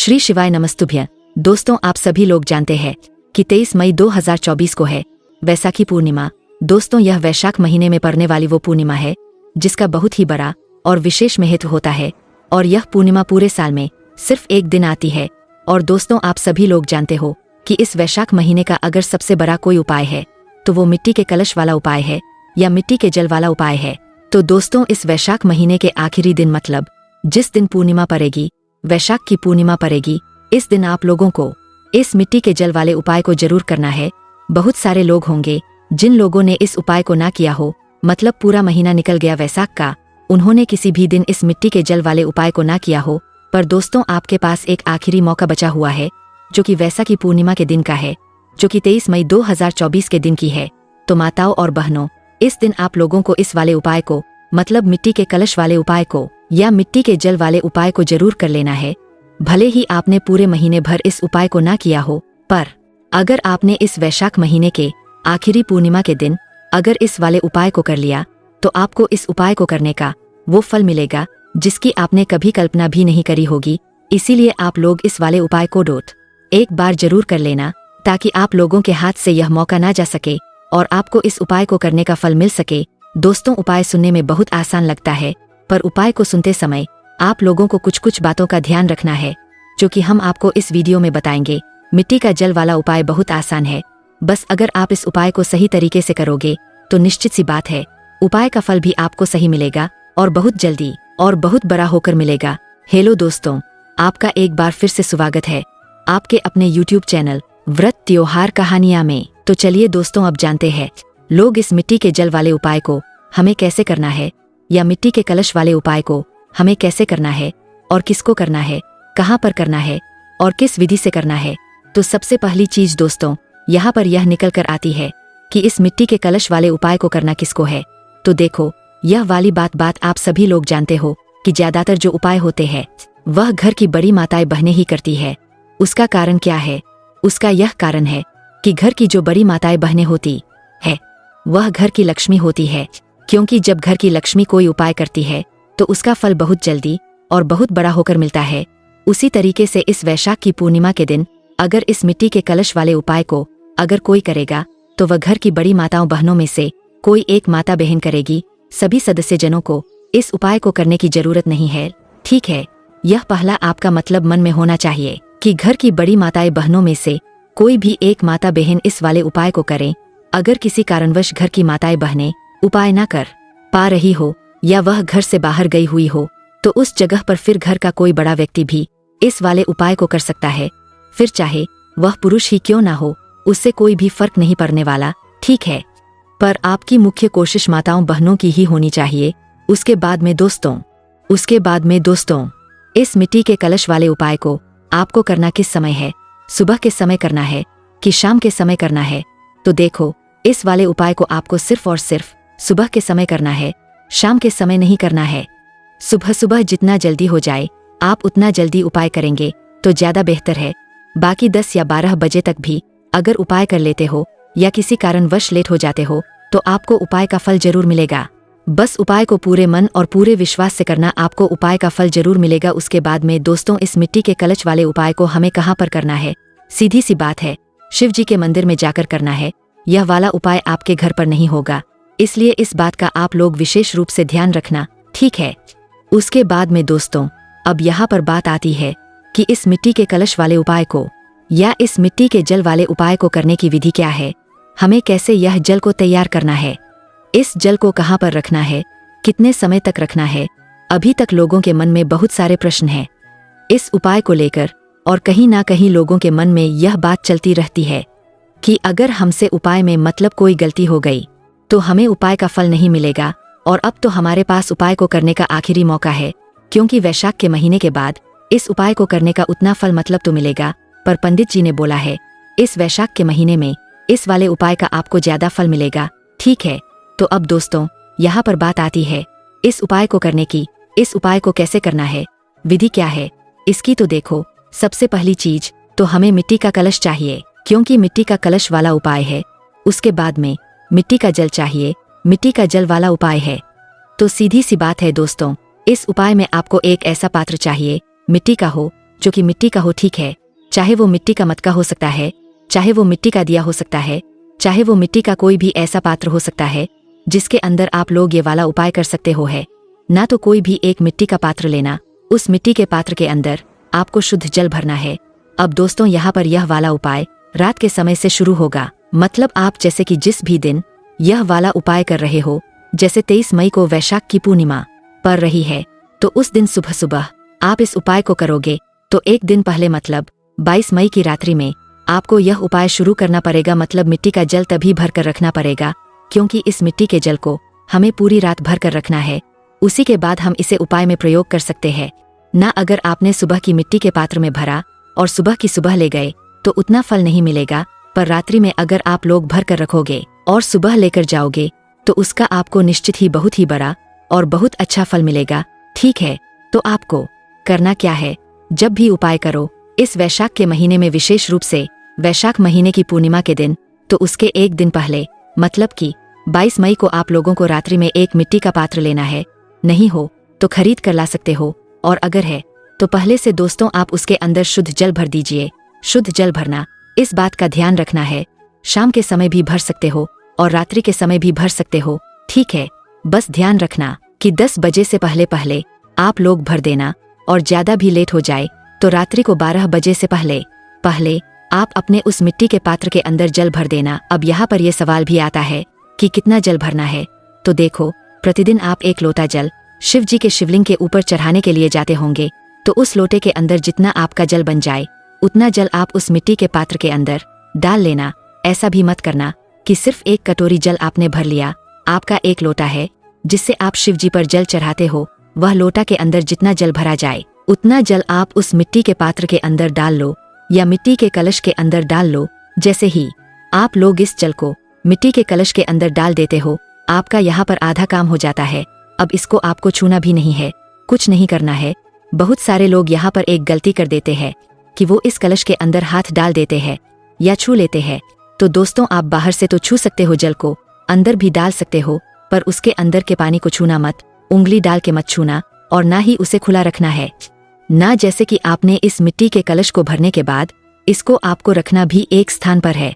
श्री शिवाय नमस्तुभ्य। दोस्तों, आप सभी लोग जानते हैं कि 23 मई 2024 को है वैसाखी पूर्णिमा। दोस्तों, यह वैशाख महीने में पड़ने वाली वो पूर्णिमा है जिसका बहुत ही बड़ा और विशेष महत्व होता है और यह पूर्णिमा पूरे साल में सिर्फ एक दिन आती है। और दोस्तों, आप सभी लोग जानते हो कि इस वैशाख महीने का अगर सबसे बड़ा कोई उपाय है तो वो मिट्टी के कलश वाला उपाय है या मिट्टी के जल वाला उपाय है। तो दोस्तों, इस वैशाख महीने के आखिरी दिन मतलब जिस दिन पूर्णिमा पड़ेगी, वैशाख की पूर्णिमा पड़ेगी, इस दिन आप लोगों को इस मिट्टी के जल वाले उपाय को जरूर करना है। बहुत सारे लोग होंगे जिन लोगों ने इस उपाय को ना किया हो, मतलब पूरा महीना निकल गया वैशाख का, उन्होंने किसी भी दिन इस मिट्टी के जल वाले उपाय को ना किया हो। पर दोस्तों, आपके पास एक आखिरी मौका बचा हुआ है जो कि वैसाखी पूर्णिमा के दिन का है, जो कि 23 मई 2024 के दिन की है। तो माताओं और बहनों, इस दिन आप लोगों को इस वाले उपाय को, मतलब मिट्टी के कलश वाले उपाय को या मिट्टी के जल वाले उपाय को जरूर कर लेना है। भले ही आपने पूरे महीने भर इस उपाय को ना किया हो, पर अगर आपने इस वैशाख महीने के आखिरी पूर्णिमा के दिन अगर इस वाले उपाय को कर लिया तो आपको इस उपाय को करने का वो फल मिलेगा जिसकी आपने कभी कल्पना भी नहीं करी होगी। इसीलिए आप लोग इस वाले उपाय को एक बार जरूर कर लेना ताकि आप लोगों के हाथ से यह मौका ना जा सके और आपको इस उपाय को करने का फल मिल सके। दोस्तों, उपाय सुनने में बहुत आसान लगता है, पर उपाय को सुनते समय आप लोगों को कुछ कुछ बातों का ध्यान रखना है जो कि हम आपको इस वीडियो में बताएंगे। मिट्टी का जल वाला उपाय बहुत आसान है, बस अगर आप इस उपाय को सही तरीके से करोगे तो निश्चित सी बात है उपाय का फल भी आपको सही मिलेगा और बहुत जल्दी और बहुत बड़ा होकर मिलेगा। हेलो दोस्तों, आपका एक बार फिर से स्वागत है आपके अपने YouTube चैनल व्रत त्योहार कहानियां में। तो चलिए दोस्तों, अब जानते हैं लोग इस मिट्टी के जल वाले उपाय को हमें कैसे करना है या मिट्टी के कलश वाले उपाय को हमें कैसे करना है और किसको करना है, कहाँ पर करना है और किस विधि से करना है। तो सबसे पहली चीज दोस्तों यहाँ पर यह निकल कर आती है कि इस मिट्टी के कलश वाले उपाय को करना किसको है। तो देखो, यह वाली बात आप सभी लोग जानते हो कि ज्यादातर जो उपाय होते हैं वह घर की बड़ी माताएं बहनें ही करती है। उसका कारण क्या है? उसका यह कारण है कि घर की जो बड़ी माताएं बहनें होती है वह घर की लक्ष्मी होती है, क्योंकि जब घर की लक्ष्मी कोई उपाय करती है तो उसका फल बहुत जल्दी और बहुत बड़ा होकर मिलता है। उसी तरीके से इस वैशाख की पूर्णिमा के दिन अगर इस मिट्टी के कलश वाले उपाय को अगर कोई करेगा तो वह घर की बड़ी माताओं बहनों में से कोई एक माता बहन करेगी। सभी सदस्यजनों को इस उपाय को करने की जरूरत नहीं है, ठीक है। यह पहला आपका मतलब मन में होना चाहिए कि घर की बड़ी माताएं बहनों में से कोई भी एक माता बहन इस वाले उपाय को करें। अगर किसी कारणवश घर की माताएं बहनें उपाय ना कर पा रही हो या वह घर से बाहर गई हुई हो तो उस जगह पर फिर घर का कोई बड़ा व्यक्ति भी इस वाले उपाय को कर सकता है। फिर चाहे वह पुरुष ही क्यों ना हो, उससे कोई भी फर्क नहीं पड़ने वाला, ठीक है। पर आपकी मुख्य कोशिश माताओं बहनों की ही होनी चाहिए। उसके बाद में दोस्तों इस मिट्टी के कलश वाले उपाय को आपको करना किस समय है? सुबह के समय करना है कि शाम के समय करना है? तो देखो, इस वाले उपाय को आपको सिर्फ और सिर्फ सुबह के समय करना है, शाम के समय नहीं करना है। सुबह सुबह जितना जल्दी हो जाए आप उतना जल्दी उपाय करेंगे तो ज्यादा बेहतर है। बाकी 10 या 12 बजे तक भी अगर उपाय कर लेते हो या किसी कारणवश लेट हो जाते हो तो आपको उपाय का फल जरूर मिलेगा। बस उपाय को पूरे मन और पूरे विश्वास से करना, आपको उपाय का फल जरूर मिलेगा। उसके बाद में दोस्तों इस मिट्टी के कलश वाले उपाय को हमें कहाँ पर करना है? सीधी सी बात है, शिव जी के मंदिर में जाकर करना है। यह वाला उपाय आपके घर पर नहीं होगा, इसलिए इस बात का आप लोग विशेष रूप से ध्यान रखना, ठीक है। उसके बाद में दोस्तों अब यहाँ पर बात आती है कि इस मिट्टी के कलश वाले उपाय को या इस मिट्टी के जल वाले उपाय को करने की विधि क्या है, हमें कैसे यह जल को तैयार करना है, इस जल को कहाँ पर रखना है, कितने समय तक रखना है। अभी तक लोगों के मन में बहुत सारे प्रश्न हैं इस उपाय को लेकर और कहीं ना कहीं लोगों के मन में यह बात चलती रहती है कि अगर हमसे उपाय में मतलब कोई गलती हो गई तो हमें उपाय का फल नहीं मिलेगा। और अब तो हमारे पास उपाय को करने का आखिरी मौका है, क्योंकि वैशाख के महीने के बाद इस उपाय को करने का उतना फल मतलब तो मिलेगा, पर पंडित जी ने बोला है इस वैशाख के महीने में इस वाले उपाय का आपको ज्यादा फल मिलेगा, ठीक है। तो अब दोस्तों यहाँ पर बात आती है इस उपाय को करने की। इस उपाय को कैसे करना है, विधि क्या है इसकी? तो देखो, सबसे पहली चीज तो हमें मिट्टी का कलश चाहिए, क्योंकि मिट्टी का कलश वाला उपाय है। उसके बाद में मिट्टी का जल चाहिए, मिट्टी का जल वाला उपाय है। तो सीधी सी बात है दोस्तों, इस उपाय में आपको एक ऐसा पात्र चाहिए मिट्टी का हो जो कि मिट्टी का हो, ठीक है। चाहे वो मिट्टी का मटका हो सकता है, चाहे वो मिट्टी का दिया हो सकता है, चाहे वो मिट्टी का कोई भी ऐसा पात्र हो सकता है जिसके अंदर आप लोग ये वाला उपाय कर सकते हो है। ना तो कोई भी एक मिट्टी का पात्र लेना, उस मिट्टी के पात्र के अंदर आपको शुद्ध जल भरना है। अब दोस्तों यहाँ पर यह वाला उपाय रात के समय से शुरू होगा। मतलब आप जैसे कि जिस भी दिन यह वाला उपाय कर रहे हो, जैसे 23 मई को वैशाख की पूर्णिमा पड़ रही है, तो उस दिन सुबह सुबह आप इस उपाय को करोगे तो एक दिन पहले मतलब 22 मई की रात्रि में आपको यह उपाय शुरू करना पड़ेगा। मतलब मिट्टी का जल तभी भर कर रखना पड़ेगा, क्योंकि इस मिट्टी के जल को हमें पूरी रात भर कर रखना है। उसी के बाद हम इसे उपाय में प्रयोग कर सकते हैं। ना अगर आपने सुबह की मिट्टी के पात्र में भरा और सुबह की सुबह ले गए तो उतना फल नहीं मिलेगा, पर रात्रि में अगर आप लोग भर कर रखोगे और सुबह लेकर जाओगे तो उसका आपको निश्चित ही बहुत ही बड़ा और बहुत अच्छा फल मिलेगा। ठीक है, तो आपको करना क्या है, जब भी उपाय करो इस वैशाख के महीने में, विशेष रूप से वैशाख महीने की पूर्णिमा के दिन, तो उसके एक दिन पहले मतलब कि 22 मई को आप लोगों को रात्रि में एक मिट्टी का पात्र लेना है। नहीं हो तो खरीद कर ला सकते हो, और अगर है तो पहले से दोस्तों आप उसके अंदर शुद्ध जल भर दीजिए। शुद्ध जल भरना, इस बात का ध्यान रखना है, शाम के समय भी भर सकते हो और रात्रि के समय भी भर सकते हो। ठीक है, बस ध्यान रखना कि 10 बजे से पहले पहले आप लोग भर देना, और ज्यादा भी लेट हो जाए तो रात्रि को 12 बजे से पहले पहले आप अपने उस मिट्टी के पात्र के अंदर जल भर देना। अब यहाँ पर यह सवाल भी आता है कि कितना जल भरना है, तो देखो, प्रतिदिन आप 1 लोटा जल शिव जी के शिवलिंग के ऊपर चढ़ाने के लिए जाते होंगे, तो उस लोटे के अंदर जितना आपका जल बन जाए उतना जल आप उस मिट्टी के पात्र के अंदर डाल लेना। ऐसा भी मत करना कि सिर्फ 1 कटोरी जल आपने भर लिया। आपका 1 लोटा है जिससे आप शिव जी पर जल चढ़ाते हो, वह लोटा के अंदर जितना जल भरा जाए उतना जल आप उस मिट्टी के पात्र के अंदर डाल लो या मिट्टी के कलश के अंदर डाल लो। जैसे ही आप लोग इस जल को मिट्टी के कलश के अंदर डाल देते हो, आपका यहाँ पर आधा काम हो जाता है। अब इसको आपको छूना भी नहीं है, कुछ नहीं करना है। बहुत सारे लोग यहाँ पर एक गलती कर देते हैं कि वो इस कलश के अंदर हाथ डाल देते हैं या छू लेते हैं। तो दोस्तों आप बाहर से तो छू सकते हो जल को, अंदर भी डाल सकते हो, पर उसके अंदर के पानी को छूना मत, उंगली डाल के मत छूना, और ना ही उसे खुला रखना है। ना जैसे कि आपने इस मिट्टी के कलश को भरने के बाद इसको आपको रखना भी एक स्थान पर है।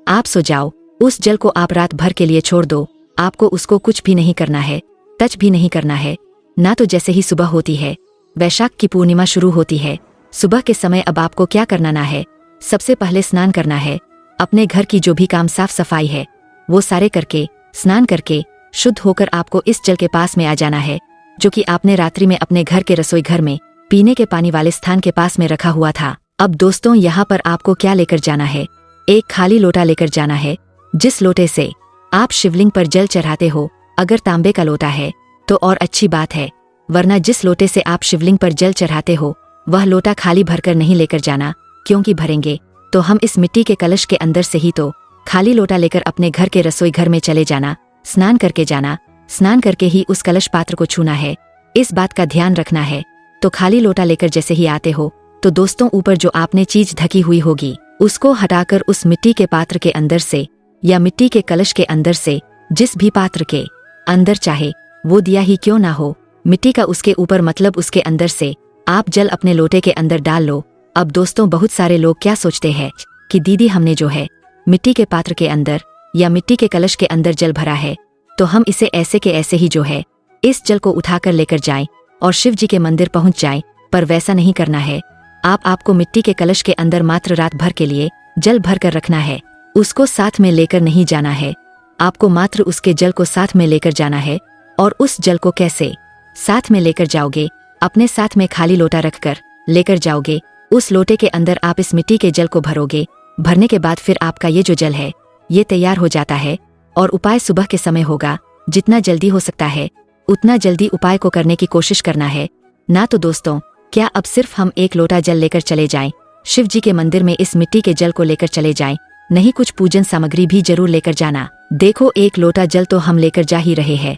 आप सो जाओ, उस जल को आप रात भर के लिए छोड़ दो। आपको उसको कुछ भी नहीं करना है, टच भी नहीं करना है। ना तो जैसे ही सुबह होती है, वैशाख की पूर्णिमा शुरू होती है, सुबह के समय अब आपको क्या करना ना है, सबसे पहले स्नान करना है। अपने घर की जो भी काम साफ सफाई है वो सारे करके, स्नान करके शुद्ध होकर आपको इस जल के पास में आ जाना है, जो कि आपने रात्रि में अपने घर के रसोई घर में पीने के पानी वाले स्थान के पास में रखा हुआ था। अब दोस्तों यहाँ पर आपको क्या लेकर जाना है, एक खाली लोटा लेकर जाना है, जिस लोटे से आप शिवलिंग पर जल चढ़ाते हो। अगर तांबे का लोटा है तो और अच्छी बात है, वरना जिस लोटे से आप शिवलिंग पर जल चढ़ाते हो वह लोटा खाली भरकर नहीं लेकर जाना, क्योंकि भरेंगे तो हम इस मिट्टी के कलश के अंदर से ही तो खाली लोटा लेकर अपने घर के रसोई घर में चले जाना, स्नान करके जाना, स्नान करके ही उस कलश पात्र को छूना है। इस बात का ध्यान रखना है। तो खाली लोटा लेकर जैसे ही आते हो तो दोस्तों ऊपर जो आपने चीज ढकी हुई होगी उसको हटाकर उस मिट्टी के पात्र के अंदर से या मिट्टी के कलश के अंदर से, जिस भी पात्र के अंदर चाहे वो दिया ही क्यों ना हो, मिट्टी का उसके ऊपर मतलब उसके अंदर से आप जल अपने लोटे के अंदर डाल लो। अब दोस्तों बहुत सारे लोग क्या सोचते हैं कि दीदी हमने जो है मिट्टी के पात्र के अंदर या मिट्टी के कलश के अंदर जल भरा है, तो हम इसे ऐसे के ऐसे ही जो है इस जल को उठाकर लेकर जाएं और शिव जी के मंदिर पहुंच जाएं। पर वैसा नहीं करना है। आपको मिट्टी के कलश के अंदर मात्र रात भर के लिए जल भर कर रखना है, उसको साथ में लेकर नहीं जाना है। आपको मात्र उसके जल को साथ में लेकर जाना है। और उस जल को कैसे साथ में लेकर जाओगे, अपने साथ में खाली लोटा रखकर लेकर जाओगे। उस लोटे के अंदर आप इस मिट्टी के जल को भरोगे। भरने के बाद फिर आपका ये जो जल है ये तैयार हो जाता है, और उपाय सुबह के समय होगा। जितना जल्दी हो सकता है उतना जल्दी उपाय को करने की कोशिश करना है। ना तो दोस्तों क्या अब सिर्फ हम 1 लोटा जल लेकर चले जाएं, शिव जी के मंदिर में इस मिट्टी के जल को लेकर चले जाएं, नहीं कुछ पूजन सामग्री भी जरूर लेकर जाना। देखो 1 लोटा जल तो हम लेकर जा ही रहे हैं,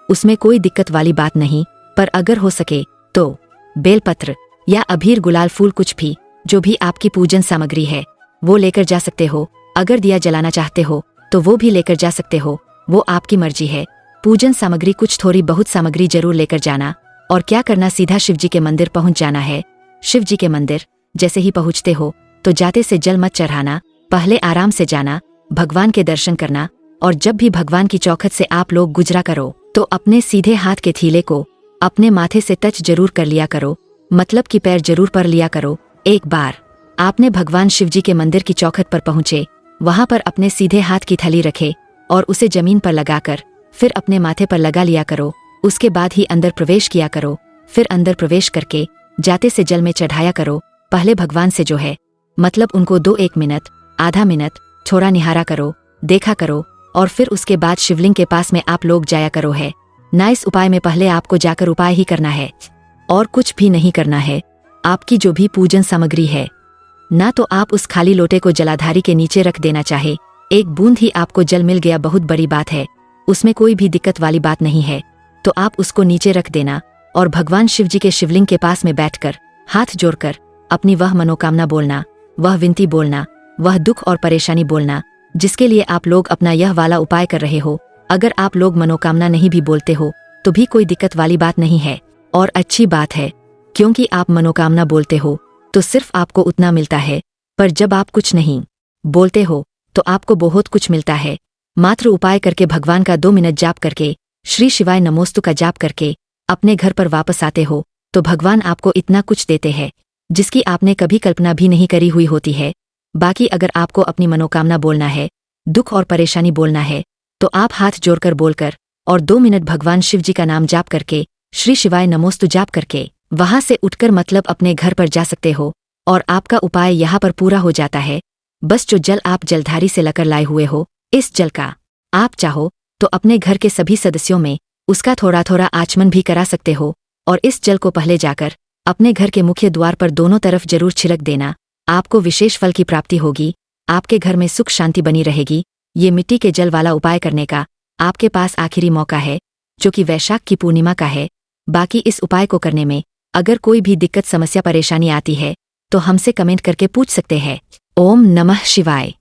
उसमें कोई दिक्कत वाली बात नहीं, पर अगर हो सके तो बेलपत्र या अबीर गुलाल फूल कुछ भी जो भी आपकी पूजन सामग्री है वो लेकर जा सकते हो। अगर दिया जलाना चाहते हो तो वो भी लेकर जा सकते हो, वो आपकी मर्जी है। पूजन सामग्री कुछ थोड़ी बहुत सामग्री जरूर लेकर जाना। और क्या करना, सीधा शिव जी के मंदिर पहुंच जाना है। शिव जी के मंदिर जैसे ही पहुँचते हो तो जाते से जल मत चढ़ाना, पहले आराम से जाना, भगवान के दर्शन करना। और जब भी भगवान की चौखट से आप लोग गुजरा करो तो अपने सीधे हाथ के थीले को अपने माथे से टच जरूर कर लिया करो, मतलब कि पैर जरूर पर लिया करो। एक बार आपने भगवान शिव जी के मंदिर की चौखट पर पहुँचे, वहां पर अपने सीधे हाथ की थैली रखे और उसे जमीन पर लगाकर फिर अपने माथे पर लगा लिया करो। उसके बाद ही अंदर प्रवेश किया करो। फिर अंदर प्रवेश करके जाते से जल में चढ़ाया करो। पहले भगवान से जो है मतलब उनको 2-1 मिनट, आधा मिनट थोड़ा निहारा करो, देखा करो और फिर उसके बाद शिवलिंग के पास में आप लोग जाया करो है ना। इस उपाय में पहले आपको जाकर उपाय ही करना है और कुछ भी नहीं करना है। आपकी जो भी पूजन सामग्री है ना तो आप उस खाली लोटे को जलाधारी के नीचे रख देना चाहे। एक बूंद ही आपको जल मिल गया बहुत बड़ी बात है, उसमें कोई भी दिक्कत वाली बात नहीं है। तो आप उसको नीचे रख देना और भगवान शिव जी के शिवलिंग के पास में बैठकर हाथ जोड़कर अपनी वह मनोकामना बोलना, वह विनती बोलना, वह दुख और परेशानी बोलना जिसके लिए आप लोग अपना यह वाला उपाय कर रहे हो। अगर आप लोग मनोकामना नहीं भी बोलते हो तो भी कोई दिक्कत वाली बात नहीं है और अच्छी बात है, क्योंकि आप मनोकामना बोलते हो तो सिर्फ आपको उतना मिलता है, पर जब आप कुछ नहीं बोलते हो तो आपको बहुत कुछ मिलता है। मात्र उपाय करके भगवान का 2 मिनट जाप करके श्री शिवाय नमोस्तु का जाप करके अपने घर पर वापस आते हो तो भगवान आपको इतना कुछ देते हैं जिसकी आपने कभी कल्पना भी नहीं करी हुई होती है। बाकी अगर आपको अपनी मनोकामना बोलना है, दुख और परेशानी बोलना है तो आप हाथ जोड़कर बोलकर और 2 मिनट भगवान शिव जी का नाम जाप करके श्री शिवाय नमोस्तु जाप करके वहां से उठकर मतलब अपने घर पर जा सकते हो और आपका उपाय यहाँ पर पूरा हो जाता है। बस जो जल आप जलधारी से लेकर लाए हुए हो, इस जल का आप चाहो तो अपने घर के सभी सदस्यों में उसका थोड़ा थोड़ा आचमन भी करा सकते हो और इस जल को पहले जाकर अपने घर के मुख्य द्वार पर दोनों तरफ जरूर छिड़क देना। आपको विशेष फल की प्राप्ति होगी, आपके घर में सुख शांति बनी रहेगी। ये मिट्टी के जल वाला उपाय करने का आपके पास आखिरी मौका है जो कि वैशाख की पूर्णिमा का है। बाकी इस उपाय को करने में अगर कोई भी दिक्कत समस्या परेशानी आती है तो हमसे कमेंट करके पूछ सकते हैं। ओम नमः शिवाय।